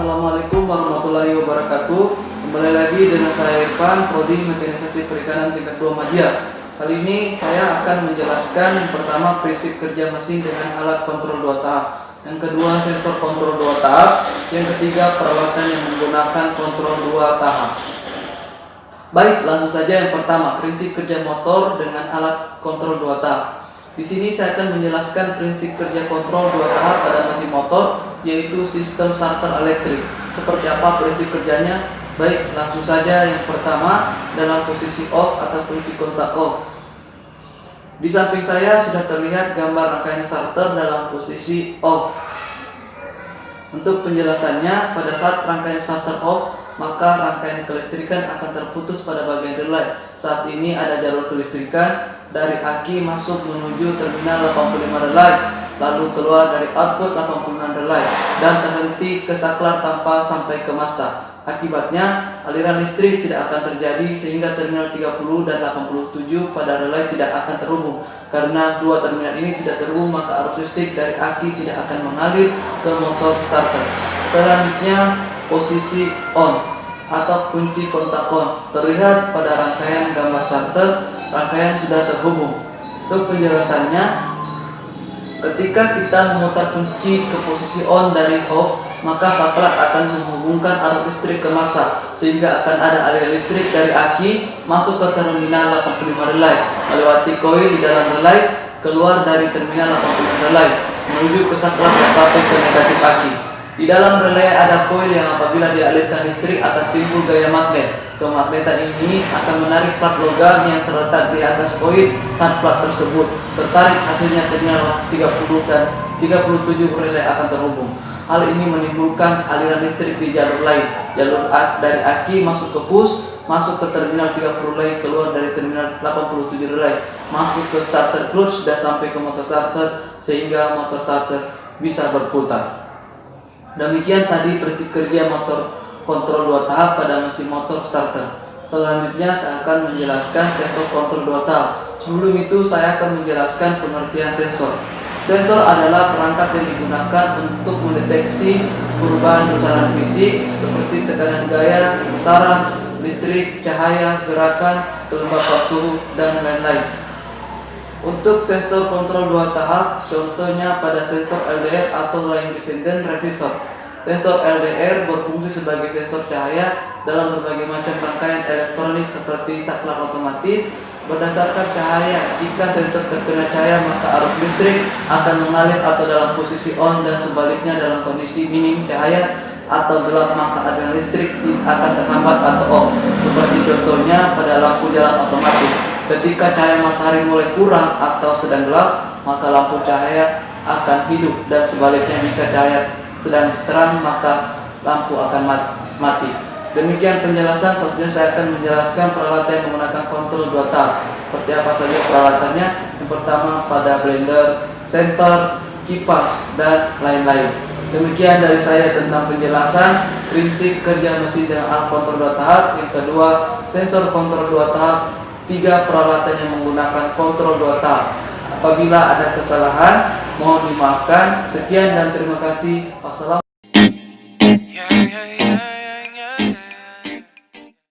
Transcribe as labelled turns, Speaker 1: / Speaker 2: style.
Speaker 1: Assalamualaikum warahmatullahi wabarakatuh. Kembali lagi dengan saya Irfan, Prodi Mekanisasi Perikanan tingkat 2 Madya. Kali ini saya akan menjelaskan yang pertama prinsip kerja mesin dengan alat kontrol 2 tahap, yang kedua sensor kontrol 2 tahap, yang ketiga peralatan yang menggunakan kontrol 2 tahap. Baik, langsung saja yang pertama, prinsip kerja motor dengan alat kontrol 2 tahap. Di sini saya akan menjelaskan prinsip kerja kontrol 2 tahap pada mesin motor, yaitu sistem starter elektrik. Seperti apa prinsip kerjanya? Baik, langsung saja yang pertama, dalam posisi off atau kunci kontak off. Di samping saya sudah terlihat gambar rangkaian starter dalam posisi off. Untuk penjelasannya, pada saat rangkaian starter off, maka rangkaian kelistrikan akan terputus pada bagian relay. Saat ini ada jalur kelistrikan dari aki masuk menuju terminal 85 relay, lalu keluar dari output 86 relay dan terhenti ke saklar tanpa sampai ke massa. Akibatnya aliran listrik tidak akan terjadi sehingga terminal 30 dan 87 pada relay tidak akan terhubung. Karena dua terminal ini tidak terhubung, maka arus listrik dari aki tidak akan mengalir ke motor starter. Selanjutnya posisi on atau kunci kontak on. Terlihat pada rangkaian gambar starter, rangkaian sudah terhubung. Untuk penjelasannya, ketika kita memutar kunci ke posisi on dari off, maka saklar akan menghubungkan arus listrik ke massa, sehingga akan ada aliran listrik dari aki masuk ke terminal 85 relay, melewati koil di dalam relay, keluar dari terminal 85 relay, menuju ke saklar dan sampai ke negatif aki. Di dalam relay ada koil yang apabila dialirkan listrik akan timbul gaya magnet. Kemagnetan ini akan menarik plat logam yang terletak di atas koil saat plat tersebut tertarik, hasilnya terminal 30 dan 37 relay akan terhubung. Hal ini menimbulkan aliran listrik di jalur lain. Jalur dari aki masuk ke fuse, masuk ke terminal 30 relay, keluar dari terminal 87 relay, masuk ke starter clutch dan sampai ke motor starter sehingga motor starter bisa berputar. Demikian tadi prinsip kerja motor kontrol 2 tahap pada mesin motor starter. Selanjutnya saya akan menjelaskan sensor kontrol 2 tahap. Sebelum itu saya akan menjelaskan pengertian sensor. Sensor adalah perangkat yang digunakan untuk mendeteksi perubahan besaran fisik seperti tekanan gaya, besaran, listrik, cahaya, gerakan, kelembapan suhu, dan lain-lain. Untuk sensor kontrol 2 tahap, contohnya pada sensor LDR atau line dependent resistor. Sensor LDR berfungsi sebagai sensor cahaya dalam berbagai macam rangkaian elektronik seperti saklar otomatis. Berdasarkan cahaya, jika sensor terkena cahaya maka arus listrik akan mengalir atau dalam posisi on, dan sebaliknya dalam kondisi minim cahaya atau gelap maka aliran listrik akan terhambat atau off. Seperti contohnya pada lampu jalan otomatis. Ketika cahaya matahari mulai kurang atau sedang gelap, maka lampu cahaya akan hidup, dan sebaliknya jika cahaya sedang terang maka lampu akan mati. Demikian penjelasan. Selanjutnya saya akan menjelaskan peralatan yang menggunakan kontrol 2 tahap. Seperti apa saja peralatannya? Yang pertama pada blender, senter, kipas, dan lain-lain. Demikian dari saya tentang penjelasan prinsip kerja mesin dengan alat kontrol 2 tahap. Yang kedua, sensor kontrol 2 tahap. 3, peralatan yang menggunakan kontrol 2 tahap. Apabila ada kesalahan, mohon dimaafkan. Sekian dan terima kasih. Wassalamualaikum.